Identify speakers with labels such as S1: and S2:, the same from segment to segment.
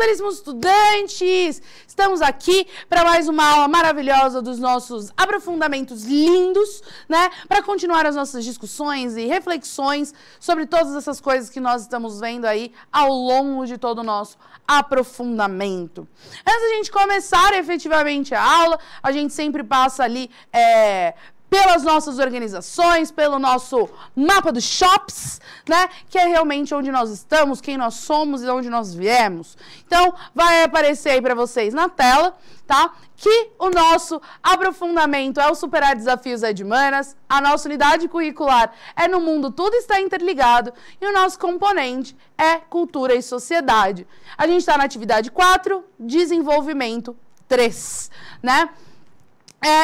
S1: belíssimos estudantes! Estamos aqui para mais uma aula maravilhosa dos nossos aprofundamentos lindos, né? Para continuar as nossas discussões e reflexões sobre todas essas coisas que nós estamos vendo aí ao longo de todo o nosso aprofundamento. Antes da gente começar efetivamente a aula, a gente sempre passa ali pelas nossas organizações, pelo nosso mapa dos shops, né? Que é realmente onde nós estamos, quem nós somos e de onde nós viemos. Então, vai aparecer aí para vocês na tela, tá? Que o nosso aprofundamento é o Superar Desafios Edmanas, a nossa unidade curricular é No Mundo Tudo Está Interligado e o nosso componente é Cultura e Sociedade. A gente está na atividade 4, Desenvolvimento 3, né?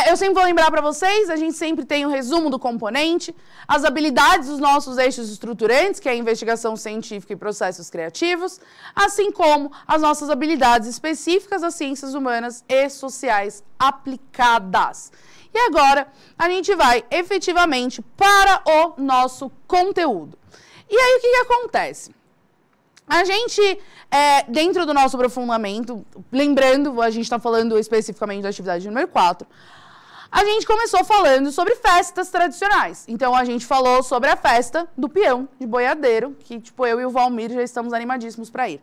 S1: Eu sempre vou lembrar para vocês, a gente sempre tem um resumo do componente, as habilidades dos nossos eixos estruturantes, que é a investigação científica e processos criativos, assim como as nossas habilidades específicas das ciências humanas e sociais aplicadas. E agora, a gente vai efetivamente para o nosso conteúdo. E aí, o que acontece? A gente, dentro do nosso aprofundamento, lembrando, a gente está falando especificamente da atividade número 4, a gente começou falando sobre festas tradicionais. Então, a gente falou sobre a festa do peão de boiadeiro, que, tipo, eu e o Valmir já estamos animadíssimos para ir.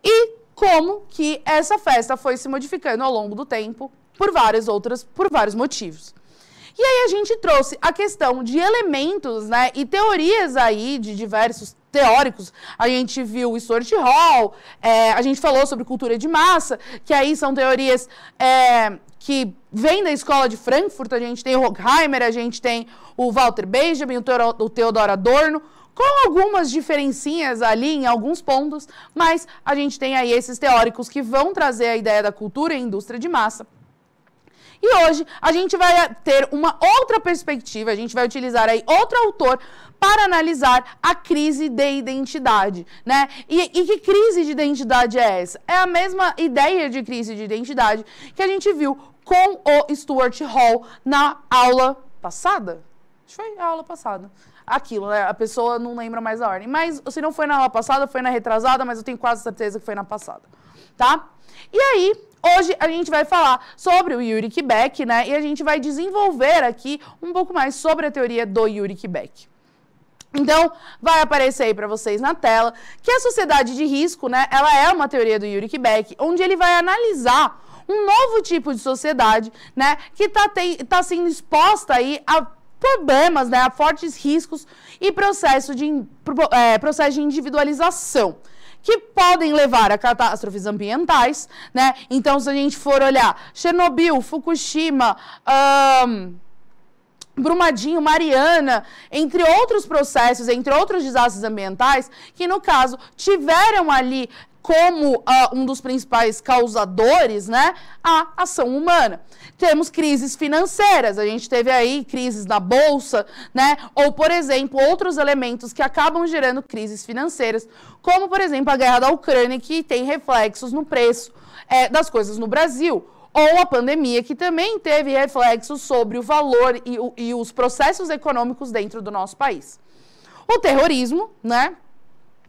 S1: E como que essa festa foi se modificando ao longo do tempo por vários motivos. E aí a gente trouxe a questão de elementos, né, e teorias aí de diversos teóricos. A gente viu o Stuart Hall, a gente falou sobre cultura de massa, que aí são teorias que vêm da escola de Frankfurt. A gente tem o Horkheimer, a gente tem o Walter Benjamin, o Theodor Adorno, com algumas diferencinhas ali em alguns pontos, mas a gente tem aí esses teóricos que vão trazer a ideia da cultura e indústria de massa. E hoje a gente vai ter uma outra perspectiva, a gente vai utilizar aí outro autor para analisar a crise de identidade, né? E que crise de identidade é essa? É a mesma ideia de crise de identidade que a gente viu com o Stuart Hall na aula passada. Acho que foi a aula passada. Aquilo, né? A pessoa não lembra mais a ordem. Mas se não foi na aula passada, foi na retrasada, mas eu tenho quase certeza que foi na passada, tá? E aí, hoje a gente vai falar sobre o Ulrich Beck, né? E a gente vai desenvolver aqui um pouco mais sobre a teoria do Ulrich Beck. Então, vai aparecer aí para vocês na tela que a sociedade de risco, né? Ela é uma teoria do Ulrich Beck, onde ele vai analisar um novo tipo de sociedade, né? Que tá sendo exposta aí a problemas, né? A fortes riscos e processo de individualização, que podem levar a catástrofes ambientais, né? Então, se a gente for olhar Chernobyl, Fukushima, Brumadinho, Mariana, entre outros processos, entre outros desastres ambientais, que no caso tiveram ali como um dos principais causadores, né, a ação humana. Temos crises financeiras, a gente teve aí crises na bolsa, né, ou, por exemplo, outros elementos que acabam gerando crises financeiras, como, por exemplo, a guerra da Ucrânia, que tem reflexos no preço das coisas no Brasil, ou a pandemia, que também teve reflexos sobre o valor e os processos econômicos dentro do nosso país. O terrorismo, né,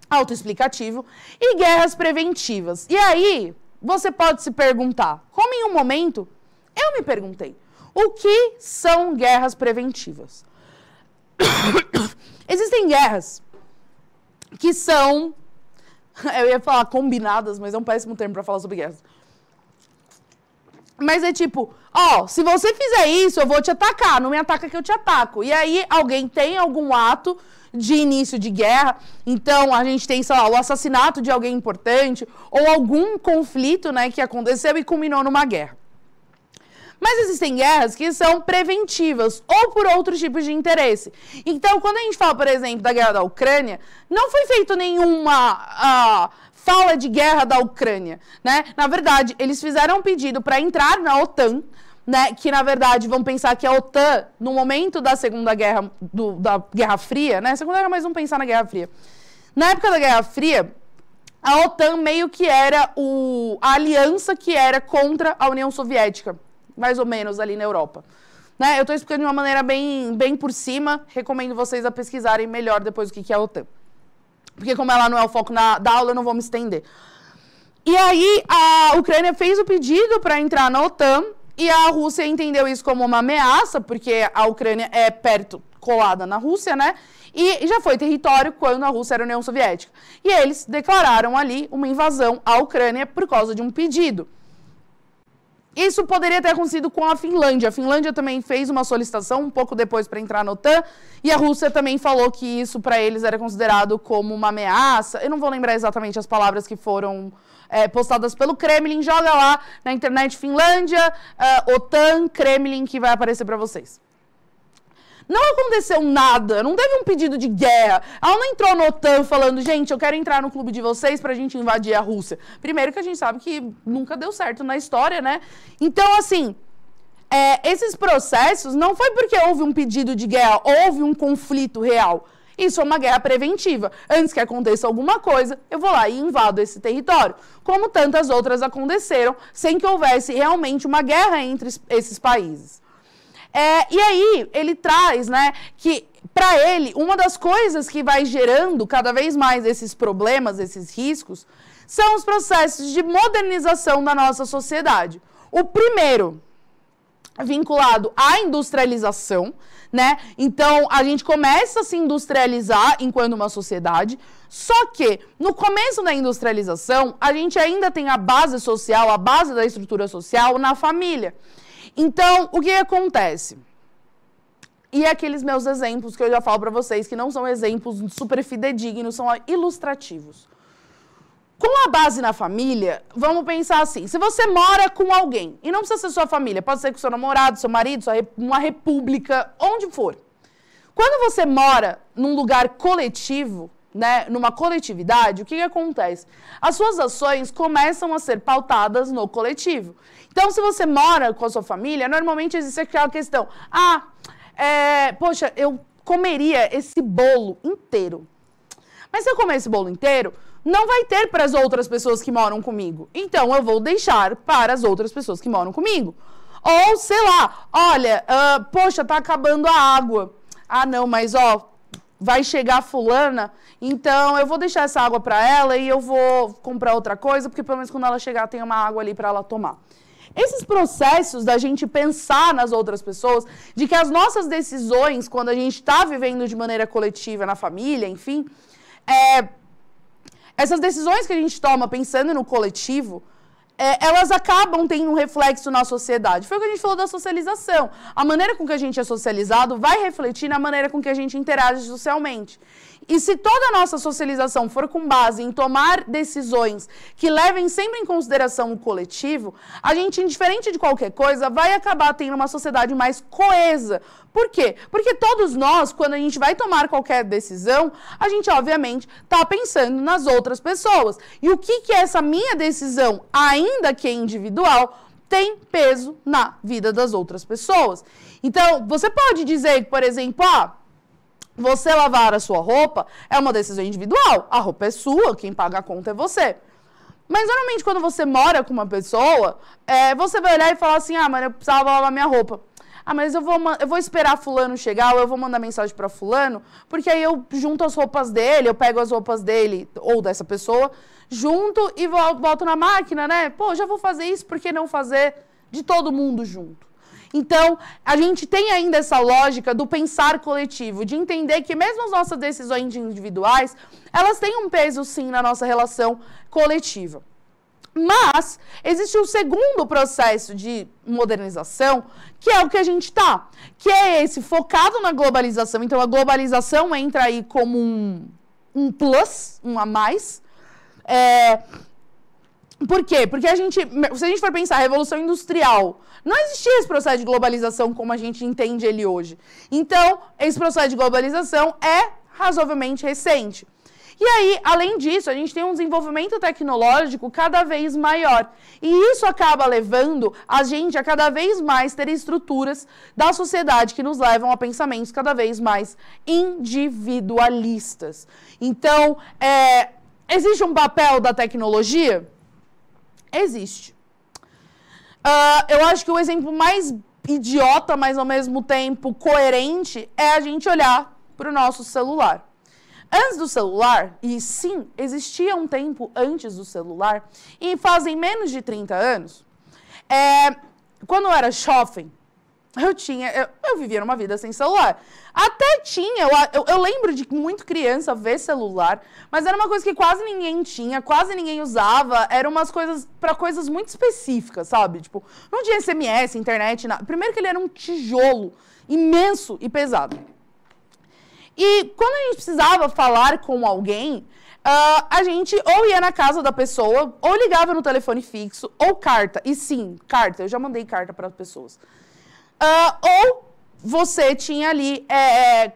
S1: autoexplicativo, e guerras preventivas. E aí, você pode se perguntar, como em um momento, eu me perguntei, o que são guerras preventivas? Existem guerras que são, eu ia falar combinadas, mas é um péssimo termo para falar sobre guerras. Mas é tipo, se você fizer isso, eu vou te atacar, não me ataca que eu te ataco. E aí, alguém tem algum ato de início de guerra, então a gente tem, sei lá, o assassinato de alguém importante, ou algum conflito, né, que aconteceu e culminou numa guerra. Mas existem guerras que são preventivas, ou por outros tipos de interesse. Então, quando a gente fala, por exemplo, da guerra da Ucrânia, não foi feito nenhuma fala de guerra da Ucrânia, né? Na verdade, eles fizeram um pedido para entrar na OTAN, né, que na verdade vão pensar que a OTAN, no momento da Segunda Guerra, da Guerra Fria, né, Segunda Guerra, mas vamos pensar na Guerra Fria. Na época da Guerra Fria, a OTAN meio que era a aliança que era contra a União Soviética, mais ou menos ali na Europa. Né, eu estou explicando de uma maneira bem por cima, recomendo vocês a pesquisarem melhor depois o que é a OTAN. Porque como ela não é o foco da aula, eu não vou me estender. E aí a Ucrânia fez o pedido para entrar na OTAN e a Rússia entendeu isso como uma ameaça, porque a Ucrânia é perto, colada na Rússia, né? E já foi território quando a Rússia era a União Soviética. E eles declararam ali uma invasão à Ucrânia por causa de um pedido. Isso poderia ter acontecido com a Finlândia. A Finlândia também fez uma solicitação um pouco depois para entrar na OTAN, e a Rússia também falou que isso para eles era considerado como uma ameaça. Eu não vou lembrar exatamente as palavras que foram postadas pelo Kremlin. Joga lá na internet Finlândia, OTAN, Kremlin, que vai aparecer para vocês. Não aconteceu nada, não teve um pedido de guerra. Ela não entrou na OTAN falando, gente, eu quero entrar no clube de vocês pra gente invadir a Rússia. Primeiro que a gente sabe que nunca deu certo na história, né? Então, assim, esses processos não foi porque houve um pedido de guerra, houve um conflito real. Isso é uma guerra preventiva. Antes que aconteça alguma coisa, eu vou lá e invado esse território. Como tantas outras aconteceram, sem que houvesse realmente uma guerra entre esses países. E aí, ele traz, né, que para ele, uma das coisas que vai gerando cada vez mais esses problemas, esses riscos, são os processos de modernização da nossa sociedade. O primeiro, vinculado à industrialização, né? Então, a gente começa a se industrializar enquanto uma sociedade, só que no começo da industrialização, a gente ainda tem a base social, a base da estrutura social na família. Então, o que acontece? E aqueles meus exemplos que eu já falo para vocês, que não são exemplos super fidedignos, são ilustrativos. Com a base na família, vamos pensar assim, se você mora com alguém, e não precisa ser sua família, pode ser com seu namorado, seu marido, uma república, onde for. Quando você mora num lugar coletivo, né, numa coletividade, o que acontece? As suas ações começam a ser pautadas no coletivo. Então, se você mora com a sua família, normalmente existe aquela questão, poxa, eu comeria esse bolo inteiro. Mas se eu comer esse bolo inteiro, não vai ter para as outras pessoas que moram comigo. Então, eu vou deixar para as outras pessoas que moram comigo. Ou, sei lá, olha, poxa, tá acabando a água. Ah, não, mas vai chegar fulana, então eu vou deixar essa água para ela e eu vou comprar outra coisa, porque pelo menos quando ela chegar tem uma água ali para ela tomar. Esses processos da gente pensar nas outras pessoas, de que as nossas decisões, quando a gente está vivendo de maneira coletiva na família, enfim, essas decisões que a gente toma pensando no coletivo, elas acabam tendo um reflexo na sociedade. Foi o que a gente falou da socialização. A maneira com que a gente é socializado vai refletir na maneira com que a gente interage socialmente. E se toda a nossa socialização for com base em tomar decisões que levem sempre em consideração o coletivo, a gente, indiferente de qualquer coisa, vai acabar tendo uma sociedade mais coesa. Por quê? Porque todos nós, quando a gente vai tomar qualquer decisão, a gente, obviamente, está pensando nas outras pessoas. E o que é essa minha decisão, ainda que individual, tem peso na vida das outras pessoas. Então, você pode dizer, por exemplo, você lavar a sua roupa é uma decisão individual. A roupa é sua, quem paga a conta é você. Mas, normalmente, quando você mora com uma pessoa, você vai olhar e falar assim, mas eu precisava lavar minha roupa. Mas eu vou esperar fulano chegar, ou eu vou mandar mensagem para fulano, porque aí eu junto as roupas dele, eu pego as roupas dele, ou dessa pessoa, junto e boto na máquina, né? Pô, já vou fazer isso, por que não fazer de todo mundo junto? Então, a gente tem ainda essa lógica do pensar coletivo, de entender que mesmo as nossas decisões individuais, elas têm um peso, sim, na nossa relação coletiva. Mas existe um segundo processo de modernização, que é o que a gente está, que é esse focado na globalização. Então, a globalização entra aí como um plus, um a mais. Por quê? Porque se a gente for pensar a Revolução Industrial, não existia esse processo de globalização como a gente entende ele hoje. Então, esse processo de globalização é razoavelmente recente. E aí, além disso, a gente tem um desenvolvimento tecnológico cada vez maior. E isso acaba levando a gente a cada vez mais ter estruturas da sociedade que nos levam a pensamentos cada vez mais individualistas. Então, existe um papel da tecnologia? Existe. Eu acho que o exemplo mais idiota, mas ao mesmo tempo coerente, é a gente olhar para o nosso celular. Antes do celular, e sim, existia um tempo antes do celular, e fazem menos de 30 anos, quando eu era jovem, eu vivia numa vida sem celular. Até tinha, eu lembro de muito criança ver celular, mas era uma coisa que quase ninguém tinha, quase ninguém usava, eram umas coisas, para coisas muito específicas, sabe? Tipo, não tinha SMS, internet, nada. Primeiro que ele era um tijolo imenso e pesado. E quando a gente precisava falar com alguém, a gente ou ia na casa da pessoa, ou ligava no telefone fixo, ou carta. E sim, carta, eu já mandei carta para as pessoas. Ou você tinha ali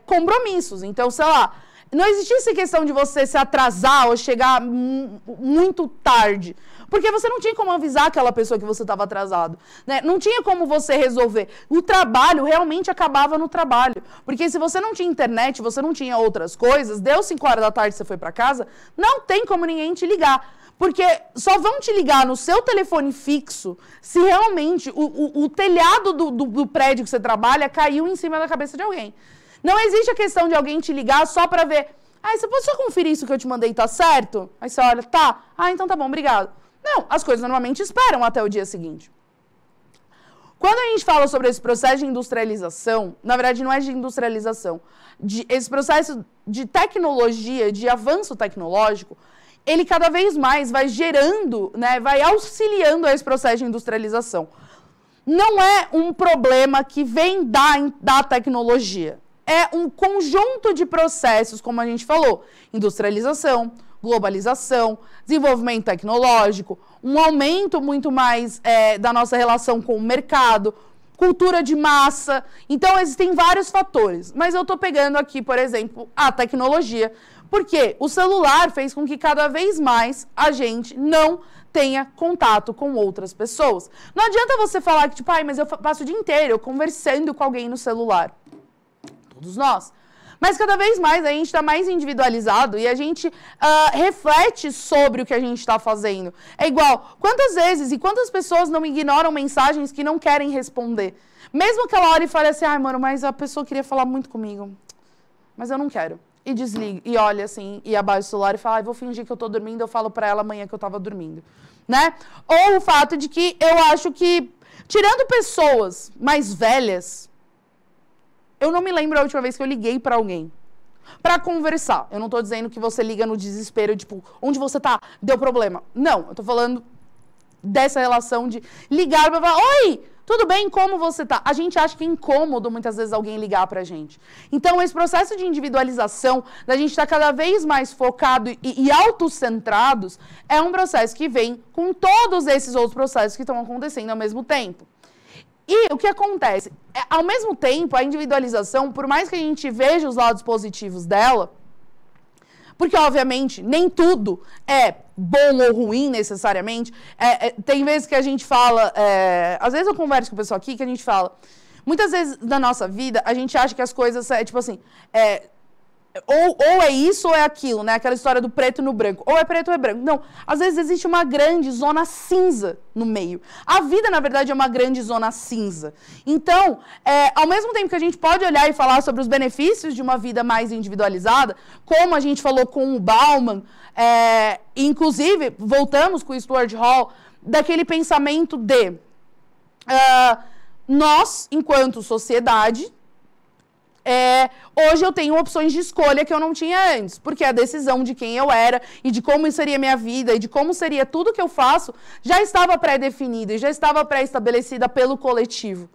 S1: compromissos. Então, sei lá, não existia essa questão de você se atrasar ou chegar muito tarde. Porque você não tinha como avisar aquela pessoa que você estava atrasado, né? Não tinha como você resolver. O trabalho realmente acabava no trabalho. Porque se você não tinha internet, você não tinha outras coisas, deu 5 horas da tarde e você foi para casa, não tem como ninguém te ligar. Porque só vão te ligar no seu telefone fixo se realmente o telhado do prédio que você trabalha caiu em cima da cabeça de alguém. Não existe a questão de alguém te ligar só para ver, você pode só conferir isso que eu te mandei, tá certo? Aí você olha, tá. Então tá bom, obrigado. Não, as coisas normalmente esperam até o dia seguinte. Quando a gente fala sobre esse processo de industrialização, na verdade não é de industrialização, esse processo de tecnologia, de avanço tecnológico, ele cada vez mais vai gerando, né, vai auxiliando a esse processo de industrialização. Não é um problema que vem da tecnologia. É um conjunto de processos, como a gente falou, industrialização, globalização, desenvolvimento tecnológico, um aumento muito mais da nossa relação com o mercado, cultura de massa. Então, existem vários fatores. Mas eu estou pegando aqui, por exemplo, a tecnologia, porque o celular fez com que cada vez mais a gente não tenha contato com outras pessoas. Não adianta você falar que, tipo, mas eu passo o dia inteiro conversando com alguém no celular. Todos nós. Mas cada vez mais a gente está mais individualizado e a gente reflete sobre o que a gente está fazendo. É igual, quantas vezes e quantas pessoas não ignoram mensagens que não querem responder? Mesmo que ela olhe e fale assim, mano, mas a pessoa queria falar muito comigo, mas eu não quero. E desliga, e olha assim, e abaixa o celular e fala, vou fingir que eu tô dormindo, eu falo pra ela amanhã que eu tava dormindo, né? Ou o fato de que eu acho que, tirando pessoas mais velhas, eu não me lembro a última vez que eu liguei pra alguém pra conversar. Eu não tô dizendo que você liga no desespero, tipo, onde você tá? Deu problema. Não, eu tô falando dessa relação de ligar pra falar, oi, tudo bem, como você tá? A gente acha que é incômodo muitas vezes alguém ligar pra gente. Então, esse processo de individualização, da gente estar cada vez mais focado e autocentrados, é um processo que vem com todos esses outros processos que estão acontecendo ao mesmo tempo. E o que acontece? Ao mesmo tempo, a individualização, por mais que a gente veja os lados positivos dela, porque, obviamente, nem tudo é bom ou ruim, necessariamente. Tem vezes que a gente fala... às vezes eu converso com o pessoal aqui que a gente fala... Muitas vezes na nossa vida, a gente acha que as coisas... tipo assim... ou é isso ou é aquilo, né? Aquela história do preto no branco. Ou é preto ou é branco. Não. Às vezes existe uma grande zona cinza no meio. A vida, na verdade, é uma grande zona cinza. Então, ao mesmo tempo que a gente pode olhar e falar sobre os benefícios de uma vida mais individualizada, como a gente falou com o Bauman, inclusive, voltamos com o Stuart Hall, daquele pensamento de nós, enquanto sociedade, hoje eu tenho opções de escolha que eu não tinha antes, porque a decisão de quem eu era e de como seria minha vida e de como seria tudo que eu faço já estava pré-definida e já estava pré-estabelecida pelo coletivo.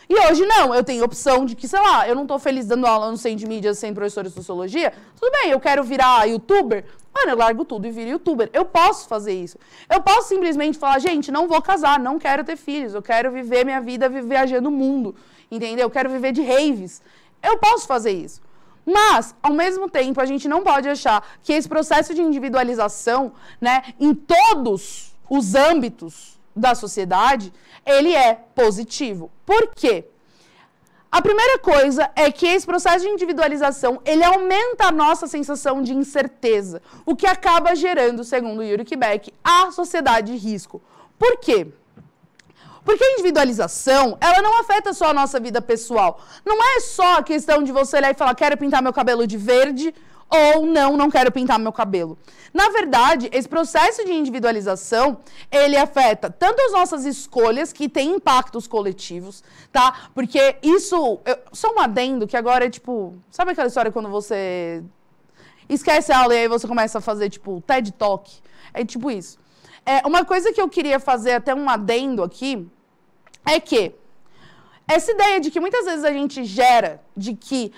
S1: E hoje não, eu tenho opção de que, sei lá, eu não tô feliz dando aula no centro de mídias sem professora de sociologia, tudo bem, eu quero virar youtuber, mano, eu largo tudo e viro youtuber. Eu posso fazer isso. Eu posso simplesmente falar, gente, não vou casar, não quero ter filhos, eu quero viver minha vida viajando o mundo, entendeu? Eu quero viver de raves. Eu posso fazer isso. Mas, ao mesmo tempo, a gente não pode achar que esse processo de individualização, né, em todos os âmbitos da sociedade, ele é positivo. Por quê? A primeira coisa é que esse processo de individualização, ele aumenta a nossa sensação de incerteza, o que acaba gerando, segundo Yuri Beck, a sociedade de risco. Por quê? Porque a individualização, ela não afeta só a nossa vida pessoal. Não é só a questão de você olhar e falar, quero pintar meu cabelo de verde ou não quero pintar meu cabelo. Na verdade, esse processo de individualização, ele afeta tanto as nossas escolhas, que tem impactos coletivos, tá? Porque isso, só um adendo, que agora é tipo, sabe aquela história quando você esquece a aula e aí você começa a fazer, tipo, TED Talk? É tipo isso. Uma coisa que eu queria fazer, até um adendo aqui, é que essa ideia de que muitas vezes a gente gera de que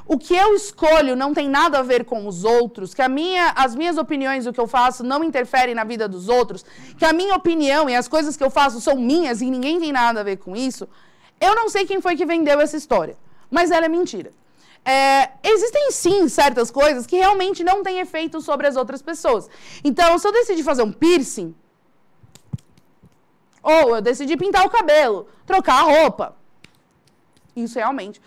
S1: o que eu escolho não tem nada a ver com os outros, que as minhas opiniões, o que eu faço, não interferem na vida dos outros, que a minha opinião e as coisas que eu faço são minhas e ninguém tem nada a ver com isso, eu não sei quem foi que vendeu essa história, mas ela é mentira. Existem sim certas coisas que realmente não têm efeito sobre as outras pessoas. Então, se eu decidir fazer um piercing, ou eu decidi pintar o cabelo, trocar a roupa. Isso realmente,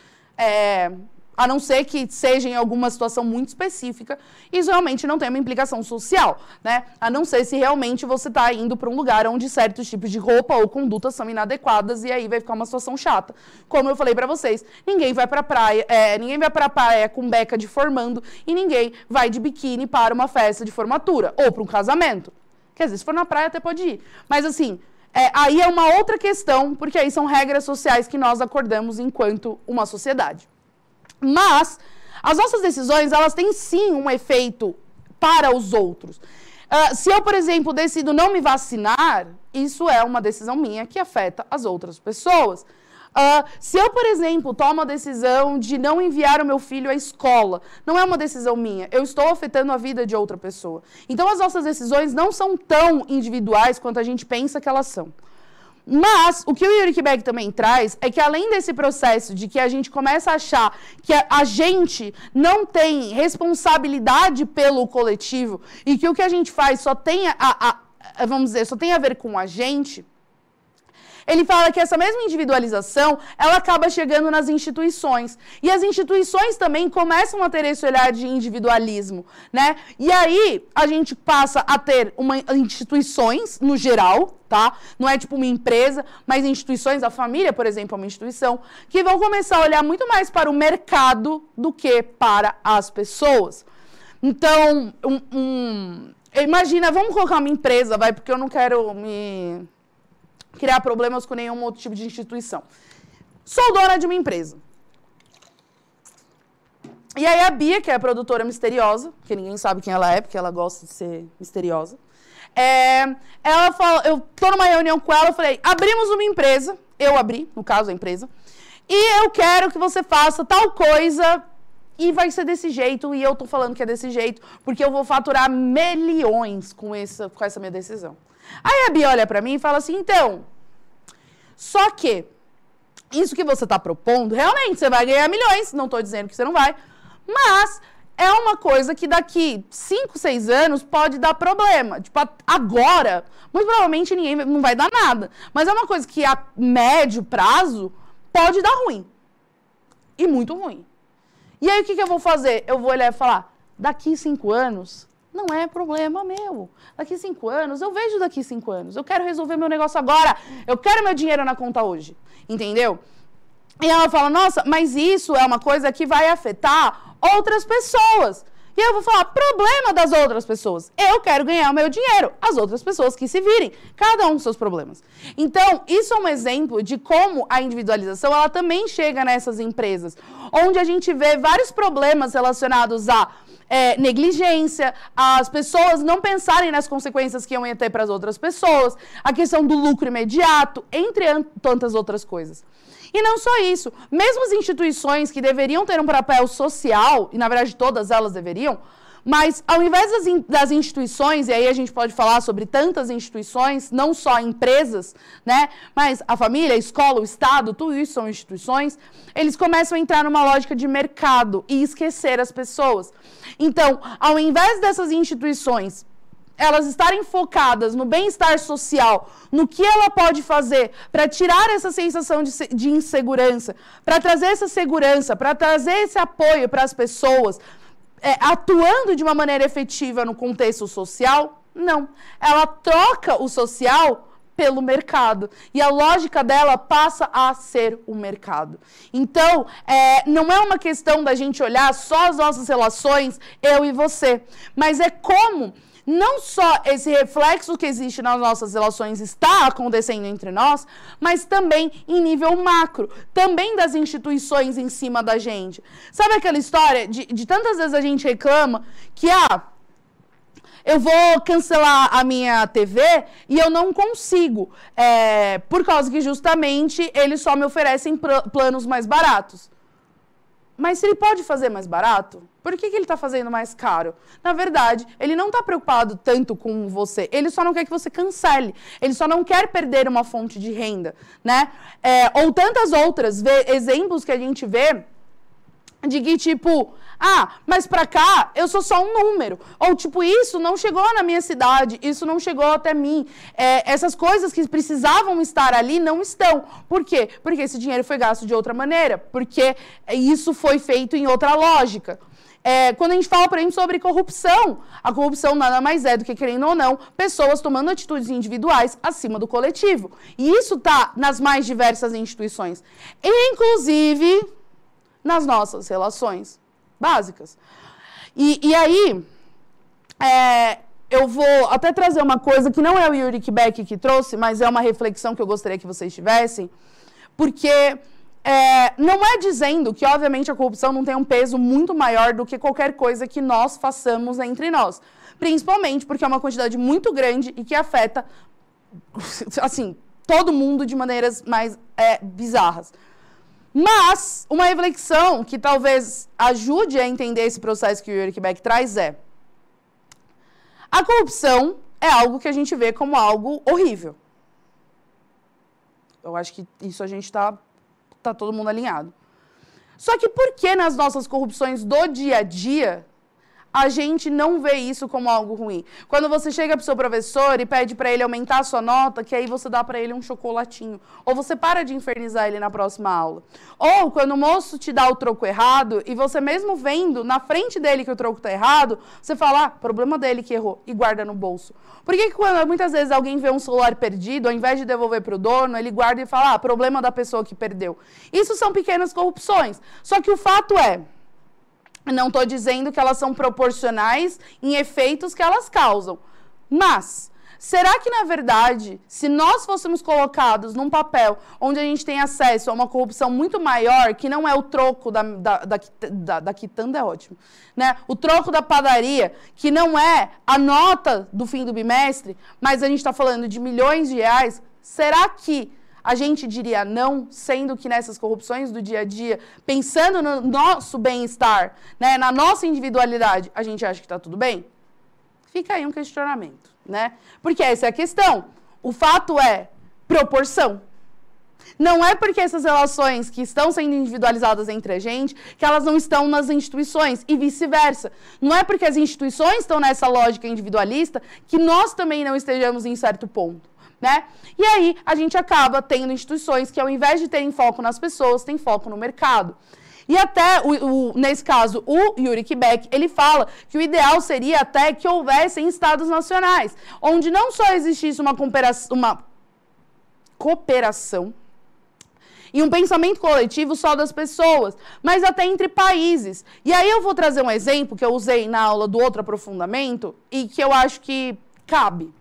S1: a não ser que seja em alguma situação muito específica, isso realmente não tem uma implicação social, né? A não ser se realmente você está indo para um lugar onde certos tipos de roupa ou condutas são inadequadas e aí vai ficar uma situação chata. Como eu falei para vocês, ninguém vai para praia com beca de formando e ninguém vai de biquíni para uma festa de formatura ou para um casamento. Quer dizer, se for na praia até pode ir, mas assim... aí é uma outra questão, porque aí são regras sociais que nós acordamos enquanto uma sociedade. Mas, as nossas decisões, elas têm sim um efeito para os outros. Se eu, por exemplo, decido não me vacinar, isso é uma decisão minha que afeta as outras pessoas. Se eu, por exemplo, tomo a decisão de não enviar o meu filho à escola, não é uma decisão minha, eu estou afetando a vida de outra pessoa. Então, as nossas decisões não são tão individuais quanto a gente pensa que elas são. Mas, o que o Ulrich Beck também traz é que, além desse processo de que a gente começa a achar que a gente não tem responsabilidade pelo coletivo e que o que a gente faz só tem só tem a ver com a gente... Ele fala que essa mesma individualização, ela acaba chegando nas instituições. E as instituições também começam a ter esse olhar de individualismo, né? E aí, a gente passa a ter instituições, no geral, tá? Não é tipo uma empresa, mas instituições, a família, por exemplo, é uma instituição, que vão começar a olhar muito mais para o mercado do que para as pessoas. Então, imagina, vamos colocar uma empresa, porque eu não quero criar problemas com nenhum outro tipo de instituição. Sou dona de uma empresa. E aí a Bia, que é a produtora misteriosa, que ninguém sabe quem ela é, porque ela gosta de ser misteriosa, ela fala, eu tô numa reunião com ela, eu falei, abrimos uma empresa, eu abri, no caso a empresa, e eu quero que você faça tal coisa, e vai ser desse jeito, e eu tô falando que é desse jeito, porque eu vou faturar milhões com essa minha decisão. Aí a Bia olha pra mim e fala assim, então, só que isso que você tá propondo, realmente você vai ganhar milhões, não tô dizendo que você não vai, mas é uma coisa que daqui 5, 6 anos pode dar problema. Tipo, agora, muito provavelmente ninguém não vai dar nada, mas é uma coisa que a médio prazo pode dar ruim, e muito ruim. E aí o que eu vou fazer? Eu vou olhar e falar, daqui 5 anos... não é problema meu. Daqui 5 anos, eu vejo daqui 5 anos. Eu quero resolver meu negócio agora. Eu quero meu dinheiro na conta hoje. Entendeu? E ela fala, nossa, mas isso é uma coisa que vai afetar outras pessoas. E eu vou falar, problema das outras pessoas. Eu quero ganhar o meu dinheiro. As outras pessoas que se virem. Cada um com seus problemas. Então, isso é um exemplo de como a individualização, ela também chega nessas empresas. Onde a gente vê vários problemas relacionados a negligência, as pessoas não pensarem nas consequências que iam ter para as outras pessoas, a questão do lucro imediato, entre tantas outras coisas. E não só isso, mesmo as instituições que deveriam ter um papel social, e na verdade todas elas deveriam, mas ao invés das instituições, e aí a gente pode falar sobre tantas instituições, não só empresas, né, mas a família, a escola, o Estado, tudo isso são instituições, eles começam a entrar numa lógica de mercado e esquecer as pessoas. Então, ao invés dessas instituições elas estarem focadas no bem-estar social, no que ela pode fazer para tirar essa sensação de insegurança, para trazer essa segurança, para trazer esse apoio para as pessoas, atuando de uma maneira efetiva no contexto social, não. Ela troca o social pelo mercado. E a lógica dela passa a ser o mercado. Então, não é uma questão da gente olhar só as nossas relações, eu e você, mas é como não só esse reflexo que existe nas nossas relações está acontecendo entre nós, mas também em nível macro, também das instituições em cima da gente. Sabe aquela história de tantas vezes a gente reclama que, eu vou cancelar a minha TV e eu não consigo, por causa que justamente eles só me oferecem planos mais baratos. Mas se ele pode fazer mais barato, por que ele está fazendo mais caro? Na verdade, ele não está preocupado tanto com você, ele só não quer que você cancele, ele só não quer perder uma fonte de renda, né? Ou tantas outras exemplos que a gente vê de que, tipo, mas pra cá eu sou só um número. Ou, tipo, isso não chegou na minha cidade, isso não chegou até mim. Essas coisas que precisavam estar ali não estão. Por quê? Porque esse dinheiro foi gasto de outra maneira. Porque isso foi feito em outra lógica. Quando a gente fala, por exemplo, sobre corrupção, a corrupção nada mais é do que, querendo ou não, pessoas tomando atitudes individuais acima do coletivo. E isso está nas mais diversas instituições. Inclusive nas nossas relações básicas. E aí, eu vou até trazer uma coisa que não é o Yuri Beck que trouxe, mas é uma reflexão que eu gostaria que vocês tivessem, porque não é dizendo que, obviamente, a corrupção não tem um peso muito maior do que qualquer coisa que nós façamos entre nós. Principalmente porque é uma quantidade muito grande e que afeta, assim, todo mundo de maneiras mais bizarras. Mas uma reflexão que talvez ajude a entender esse processo que o Yuri Beck traz a corrupção é algo que a gente vê como algo horrível. Eu acho que isso a gente tá todo mundo alinhado. Só que por que nas nossas corrupções do dia a dia a gente não vê isso como algo ruim? Quando você chega para o seu professor e pede para ele aumentar a sua nota, que aí você dá para ele um chocolatinho. Ou você para de infernizar ele na próxima aula. Ou quando o moço te dá o troco errado e você mesmo vendo na frente dele que o troco está errado, você fala, problema dele que errou, e guarda no bolso. Por que quando muitas vezes alguém vê um celular perdido, ao invés de devolver para o dono, ele guarda e fala, problema da pessoa que perdeu. Isso são pequenas corrupções. Só que o fato não estou dizendo que elas são proporcionais em efeitos que elas causam. Mas, será que, na verdade, se nós fôssemos colocados num papel onde a gente tem acesso a uma corrupção muito maior, que não é o troco da quitanda, é ótimo, né? O troco da padaria, que não é a nota do fim do bimestre, mas a gente está falando de milhões de reais, será que a gente diria não, sendo que nessas corrupções do dia a dia, pensando no nosso bem-estar, né, na nossa individualidade, a gente acha que está tudo bem? Fica aí um questionamento, né? Porque essa é a questão. O fato é proporção. Não é porque essas relações que estão sendo individualizadas entre a gente, que elas não estão nas instituições, e vice-versa. Não é porque as instituições estão nessa lógica individualista que nós também não estejamos em certo ponto. Né? E aí a gente acaba tendo instituições que, ao invés de terem foco nas pessoas, têm foco no mercado. E até, nesse caso, o Yuri Beck, ele fala que o ideal seria até que houvessem estados nacionais, onde não só existisse uma cooperação e um pensamento coletivo só das pessoas, mas até entre países. E aí eu vou trazer um exemplo que eu usei na aula do outro aprofundamento e que eu acho que cabe.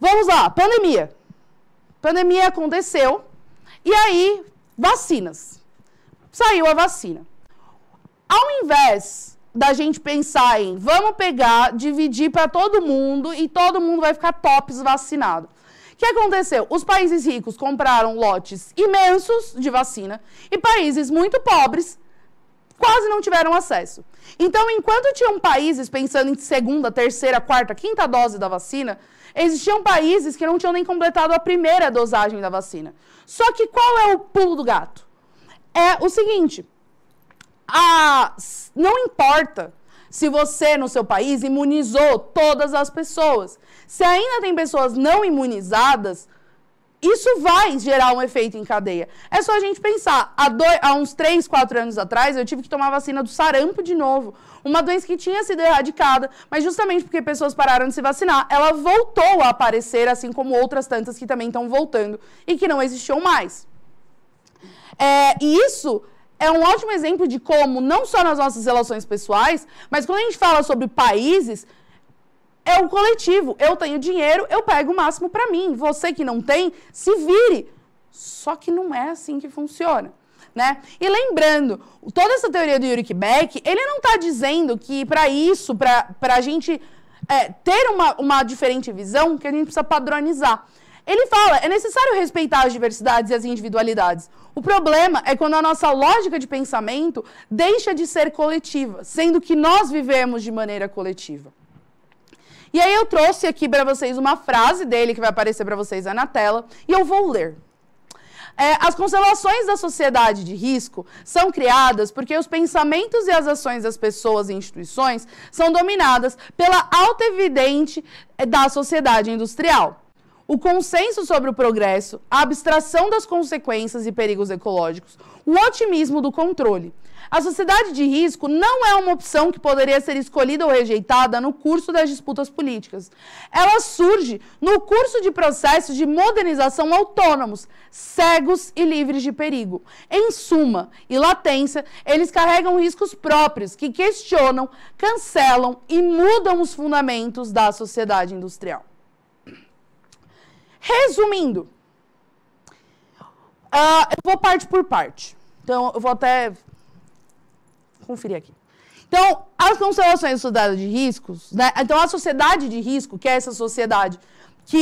S1: Vamos lá, pandemia. Pandemia aconteceu e aí, vacinas. Saiu a vacina. Ao invés da gente pensar em vamos pegar, dividir para todo mundo e todo mundo vai ficar tops vacinado. O que aconteceu? Os países ricos compraram lotes imensos de vacina e países muito pobres quase não tiveram acesso. Então, enquanto tinham países pensando em segunda, terceira, quarta, quinta dose da vacina, existiam países que não tinham nem completado a primeira dosagem da vacina. Só que qual é o pulo do gato? É o seguinte, não importa se você, no seu país, imunizou todas as pessoas. Se ainda tem pessoas não imunizadas, isso vai gerar um efeito em cadeia. É só a gente pensar. Há uns 3, 4 anos atrás, eu tive que tomar vacina do sarampo de novo. Uma doença que tinha sido erradicada, mas justamente porque pessoas pararam de se vacinar, ela voltou a aparecer, assim como outras tantas que também estão voltando e que não existiam mais. E isso é um ótimo exemplo de como, não só nas nossas relações pessoais, mas quando a gente fala sobre países, é o coletivo. Eu tenho dinheiro, eu pego o máximo para mim. Você que não tem, se vire. Só que não é assim que funciona, né? E lembrando, toda essa teoria do Ulrich Beck, ele não está dizendo que para isso, para a gente ter uma diferente visão, que a gente precisa padronizar. Ele fala, é necessário respeitar as diversidades e as individualidades. O problema é quando a nossa lógica de pensamento deixa de ser coletiva, sendo que nós vivemos de maneira coletiva. E aí eu trouxe aqui para vocês uma frase dele que vai aparecer para vocês aí na tela, e eu vou ler. As constelações da sociedade de risco são criadas porque os pensamentos e as ações das pessoas e instituições são dominadas pela autoevidente da sociedade industrial. O consenso sobre o progresso, a abstração das consequências e perigos ecológicos, o otimismo do controle. A sociedade de risco não é uma opção que poderia ser escolhida ou rejeitada no curso das disputas políticas. Ela surge no curso de processos de modernização autônomos, cegos e livres de perigo. Em suma e latência, eles carregam riscos próprios que questionam, cancelam e mudam os fundamentos da sociedade industrial. Resumindo, eu vou parte por parte. Então, eu vou até conferir aqui. Então, as constelações da sociedade de riscos, né? Então, a sociedade de risco, que é essa sociedade,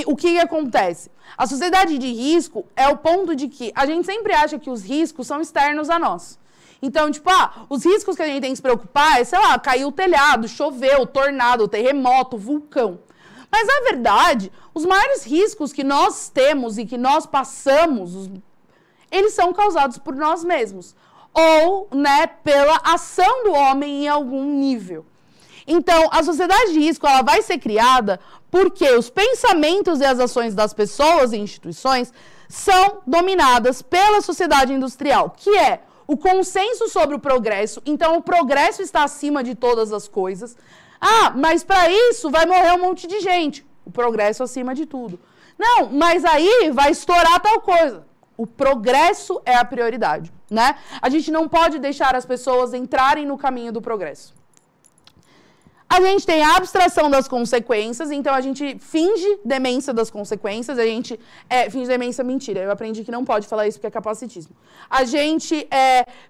S1: o que acontece? A sociedade de risco é o ponto de que a gente sempre acha que os riscos são externos a nós. Então, tipo, os riscos que a gente tem que se preocupar é, sei lá, caiu o telhado, choveu, tornado, terremoto, vulcão. Mas, na verdade, os maiores riscos que nós temos e que nós passamos, eles são causados por nós mesmos. Ou, né, pela ação do homem em algum nível. Então, a sociedade de risco, ela vai ser criada porque os pensamentos e as ações das pessoas e instituições são dominadas pela sociedade industrial, que é o consenso sobre o progresso. Então, o progresso está acima de todas as coisas. Mas para isso vai morrer um monte de gente. O progresso acima de tudo. Não, mas aí vai estourar tal coisa. O progresso é a prioridade, né? A gente não pode deixar as pessoas entrarem no caminho do progresso. A gente tem a abstração das consequências, então a gente finge demência das consequências, a gente finge demência, mentira, eu aprendi que não pode falar isso porque é capacitismo. A gente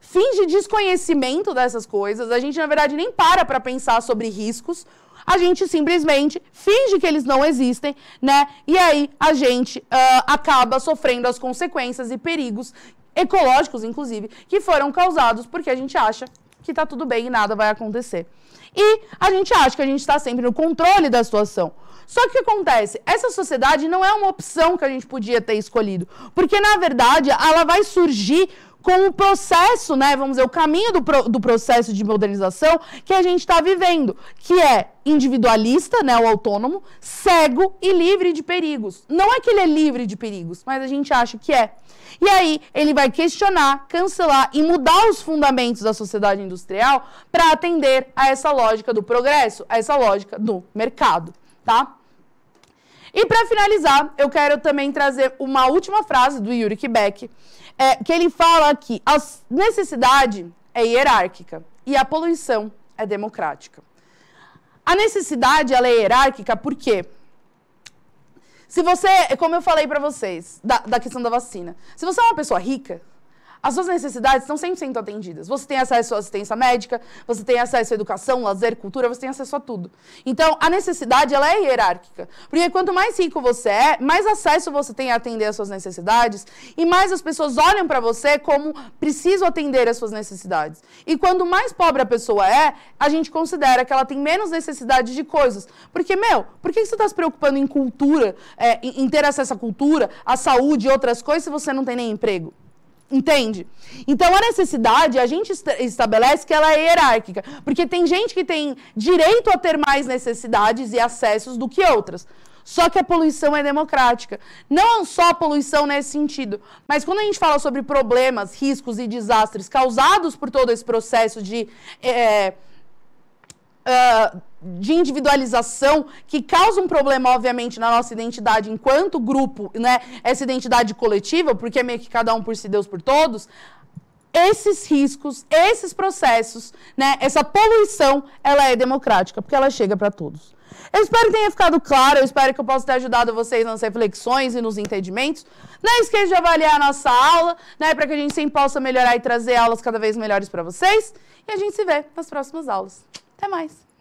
S1: finge desconhecimento dessas coisas, a gente na verdade nem para pensar sobre riscos, a gente simplesmente finge que eles não existem, né? E aí a gente acaba sofrendo as consequências e perigos ecológicos, inclusive, que foram causados porque a gente acha que tá tudo bem e nada vai acontecer. E a gente acha que a gente está sempre no controle da situação. Só que o que acontece? Essa sociedade não é uma opção que a gente podia ter escolhido. Porque, na verdade, ela vai surgir com o processo, né? Vamos dizer, o caminho do processo de modernização que a gente está vivendo. Que é individualista, né? O autônomo, cego e livre de perigos. Não é que ele é livre de perigos, mas a gente acha que é. E aí, ele vai questionar, cancelar e mudar os fundamentos da sociedade industrial para atender a essa lógica do progresso, a essa lógica do mercado, tá? E para finalizar, eu quero também trazer uma última frase do Ulrich Beck, que ele fala que a necessidade é hierárquica e a poluição é democrática. A necessidade, ela é hierárquica por quê? Se você, como eu falei para vocês, da questão da vacina, se você é uma pessoa rica, as suas necessidades estão 100% atendidas. Você tem acesso à assistência médica, você tem acesso à educação, lazer, cultura, você tem acesso a tudo. Então, a necessidade, ela é hierárquica. Porque quanto mais rico você é, mais acesso você tem a atender às suas necessidades e mais as pessoas olham para você como preciso atender às suas necessidades. E quanto mais pobre a pessoa é, a gente considera que ela tem menos necessidade de coisas. Porque, por que você está se preocupando em cultura, em ter acesso à cultura, à saúde e outras coisas se você não tem nem emprego? Entende? Então, a necessidade, a gente estabelece que ela é hierárquica. Porque tem gente que tem direito a ter mais necessidades e acessos do que outras. Só que a poluição é democrática. Não só a poluição nesse sentido, mas quando a gente fala sobre problemas, riscos e desastres causados por todo esse processo de individualização, que causa um problema, obviamente, na nossa identidade enquanto grupo, né? Essa identidade coletiva, porque é meio que cada um por si, Deus por todos. Esses riscos, esses processos, né? Essa poluição, ela é democrática, porque ela chega para todos. Eu espero que tenha ficado claro, eu espero que eu possa ter ajudado vocês nas reflexões e nos entendimentos. Não esqueça de avaliar a nossa aula, né? Para que a gente sempre possa melhorar e trazer aulas cada vez melhores para vocês. E a gente se vê nas próximas aulas. Até mais!